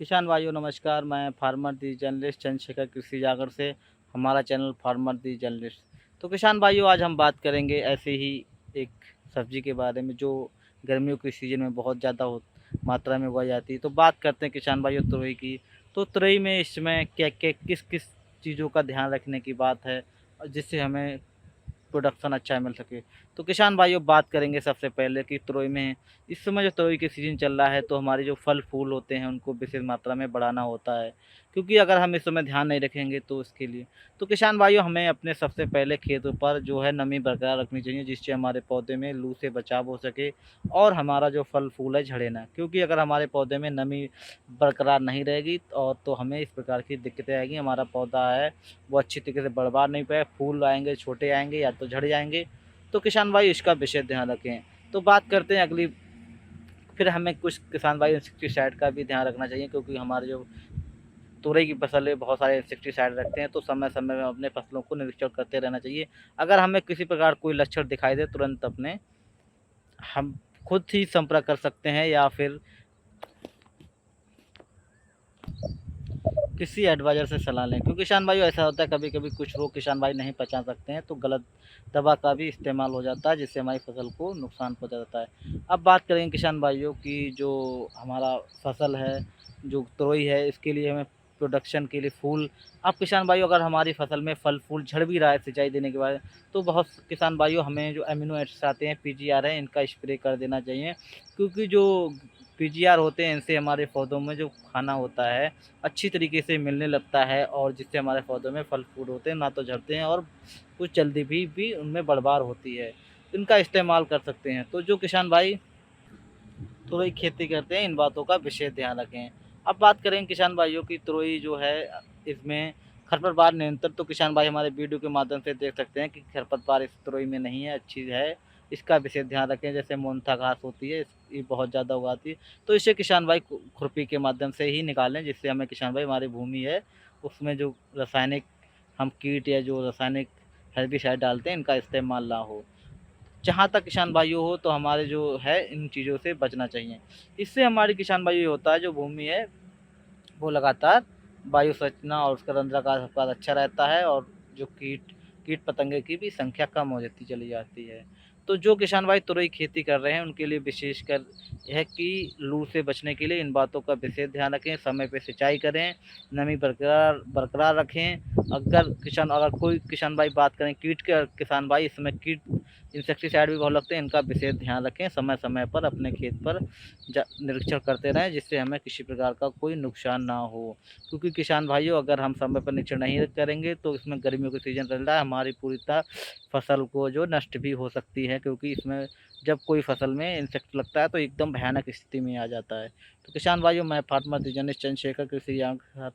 किसान भाइयों नमस्कार। मैं फार्मर दी जर्नलिस्ट चंद्रशेखर कृषि जागर से। हमारा चैनल फार्मर दी जर्नलिस्ट। तो किसान भाइयों आज हम बात करेंगे ऐसे ही एक सब्जी के बारे में जो गर्मियों के सीज़न में बहुत ज़्यादा मात्रा में उगाई जाती है। तो बात करते हैं किसान भाइयों तुरई की। तो तुरई में इसमें क्या क्या किस किस चीज़ों का ध्यान रखने की बात है जिससे हमें प्रोडक्शन अच्छा मिल सके। तो किसान भाइयों बात करेंगे सबसे पहले कि तुरई में इस समय जो तुरई के सीज़न चल रहा है तो हमारे जो फल फूल होते हैं उनको विशेष मात्रा में बढ़ाना होता है, क्योंकि अगर हम इस समय ध्यान नहीं रखेंगे तो इसके लिए तो किसान भाइयों हमें अपने सबसे पहले खेतों पर जो है नमी बरकरार रखनी चाहिए, जिससे हमारे पौधे में लू से बचाव हो सके और हमारा जो फल फूल है झड़े ना। क्योंकि अगर हमारे पौधे में नमी बरकरार नहीं रहेगी और तो हमें इस प्रकार की दिक्कतें आएगी। हमारा पौधा है वो अच्छी तरीके से बढ़ नहीं पाए, फूल आएंगे छोटे आएंगे या तो झड़ जाएंगे। तो किसान भाई इसका विशेष ध्यान रखें। तो बात करते हैं अगली। फिर हमें कुछ किसान भाई इंसेक्टिसाइड का भी ध्यान रखना चाहिए, क्योंकि हमारे जो तुरई की फसल है बहुत सारे इंसेक्टिसाइड रखते हैं। तो समय समय में अपने फसलों को निरीक्षण करते रहना चाहिए। अगर हमें किसी प्रकार कोई लक्षण दिखाई दे तुरंत अपने हम खुद ही संपर्क कर सकते हैं या फिर किसी एडवाइज़र से सलाह लें। क्योंकि किसान भाइयों ऐसा होता है कभी कभी कुछ रोग किसान भाई नहीं पहचान सकते हैं तो गलत दवा का भी इस्तेमाल हो जाता है, जिससे हमारी फसल को नुकसान पहुंचा जाता है। अब बात करेंगे किसान भाइयों की जो हमारा फसल है जो तुरई है, इसके लिए हमें प्रोडक्शन के लिए फूल। अब किसान भाइयों अगर हमारी फसल में फल फूल झड़ भी रहा है सिंचाई देने के बाद, तो बहुत किसान भाइयों हमें जो अमीनो एसिड्स आते हैं पीजीआर है इनका स्प्रे कर देना चाहिए। क्योंकि जो पीजीआर होते हैं इनसे हमारे पौधों में जो खाना होता है अच्छी तरीके से मिलने लगता है, और जिससे हमारे पौधों में फल फूल होते हैं ना तो झड़ते हैं और कुछ जल्दी भी उनमें बढ़वार होती है। इनका इस्तेमाल कर सकते हैं। तो जो किसान भाई तुरई खेती करते हैं इन बातों का विशेष ध्यान रखें। अब बात करें किसान भाइयों की तुरई जो है इसमें खरपतवार नियंत्रण। तो किसान भाई हमारे वीडियो के माध्यम से देख सकते हैं कि खरपतवार इस तुरई में नहीं है, अच्छी है। इसका विशेष ध्यान रखें। जैसे मोनथा घास होती है ये बहुत ज़्यादा उगाती है, तो इसे किसान भाई खुरपी के माध्यम से ही निकालें, जिससे हमें किसान भाई हमारी भूमि है उसमें जो रासायनिक हम कीट या जो रासायनिक हेर्बिसाइड डालते हैं इनका इस्तेमाल ना हो। जहाँ तक किसान भाइयों हो तो हमारे जो है इन चीज़ों से बचना चाहिए। इससे हमारी किसान भाइयों होता है जो भूमि है वो लगातार वायु संरचना और उसका रंध्राकार अच्छा रहता है, और जो कीट कीट पतंगे की भी संख्या कम हो जाती चली जाती है। तो जो किसान भाई तुरई खेती कर रहे हैं उनके लिए विशेषकर यह कि लू से बचने के लिए इन बातों का विशेष ध्यान रखें। समय पे सिंचाई करें, नमी बरकरार बरकरार रखें। अगर कोई किसान भाई बात करें कीट के, किसान भाई इसमें कीट इंसेक्टिसाइड भी बहुत लगते हैं, इनका विशेष ध्यान रखें। समय समय पर अपने खेत पर निरीक्षण करते रहें, जिससे हमें किसी प्रकार का कोई नुकसान ना हो। क्योंकि किसान भाइयों अगर हम समय पर निरीक्षण नहीं करेंगे तो इसमें गर्मियों का सीजन चल रहा है, हमारी पूरी तरह फसल को जो नष्ट भी हो सकती है। क्योंकि इसमें जब कोई फसल में इंसेक्ट लगता है तो एकदम भयानक स्थिति में आ जाता है। तो किसान भाइयों मैं फार्मर जर्नलिस्ट चंद्रशेखर कृषि के साथ